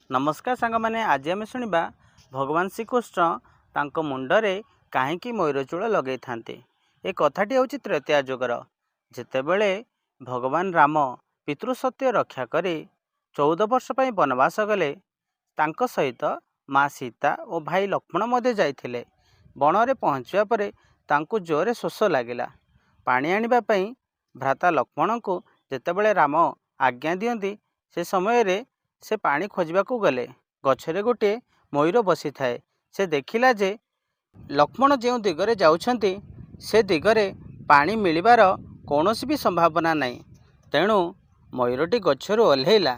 नमस्कार सांग मैंने आज आम शुणा भगवान श्रीकृष्ण तांको मुंडरे कहीं मयूरचूल लगे था। ए कथाटी हूँ त्रेतया जुगर जितेबले भगवान राम पितृसत्य रक्षा कर 14 वर्ष पर वनवास गले तांको सहित माँ सीता और भाई लक्ष्मण जाइथिले। बण में पहुँचा पर तांको जोरे शोष लगिला। पानी आनिबा भ्राता लक्ष्मण को जितेबले राम आज्ञा दियंती से समय से पानी खोजबाकू गले। गछरे गोटे मयूर बसी थाए। से देखिला जे लक्ष्मण जो दिगरे जाउछंती से दिगरे पानी मिलिबार कौनसी भी संभावना नहीं। तेणु मयूरटी गछरु ओल्हेला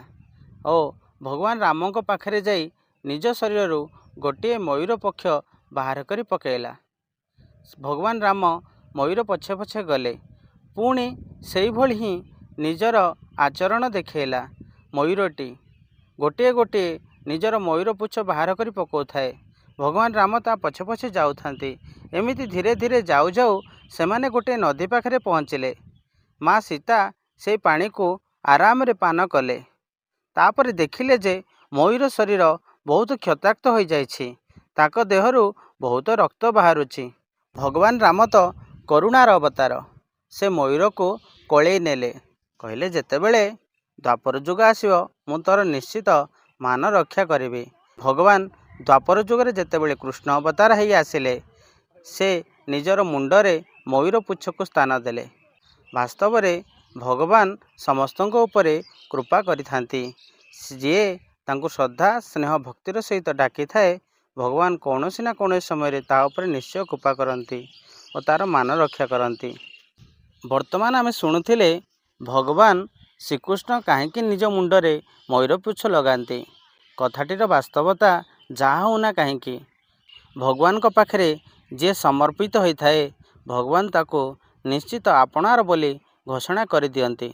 और भगवान राम को पाखरे जाई निज शरीर गोटे मयूर पक्ष बाहर करी पकेला। भगवान राम मयूर पछे पछे गले। पुणी सेई भली ही निजर आचरण देखेला। मयूरटी गोटे गोटे निजर मयूर पुछ बाहर करी पकाउथाए। भगवान राम ता पछे पछे जाउथांती। एमिति धीरे धीरे जाऊ जाऊ सेमाने गोटे नदी पाखरे पहुँचिले। माँ सीता से पानी को आराम रे पान कले। तापर देखिले जे मयूर शरीर बहुत क्षताक्त हो जाइछि। ताक देहरु बहुत रक्त बाहरुछि। भगवान राम तो करुणार अवतार। से मयूर को कोले नेले। कहले जेतेबेले द्वापर युग आसिबो मु तोर निश्चित मान रक्षा करिबी। भगवान द्वापर युगरे जेतेबेले कृष्ण अवतार हेई आसिले से निजर मुंडरे मयूर पुच्छ को स्थान देले। वास्तव में भगवान समस्तों उपरे कृपा करिथांती। जे तांको श्रद्धा स्नेह भक्तिर सहित डाकी थाए भगवान कौनसी ना कौनसी समय ता उपरे निश्चय कृपा करती और तार मान रक्षा करती। वर्तमान आम शुणुले भगवान श्रीकृष्ण कहीं निज मुंडरे मयूर पुच्छ लगाती। कथाटीर वास्तवता जहाँ होना कहीं भगवान को पाखरे जे समर्पित होता है भगवान ताको निश्चित आपणार बोली घोषणा कर दियंती।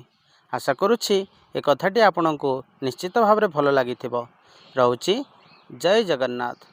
आशा करुछि ए कथाटी आपनको निश्चित भाव भल लगी। रहुछि। जय जगन्नाथ।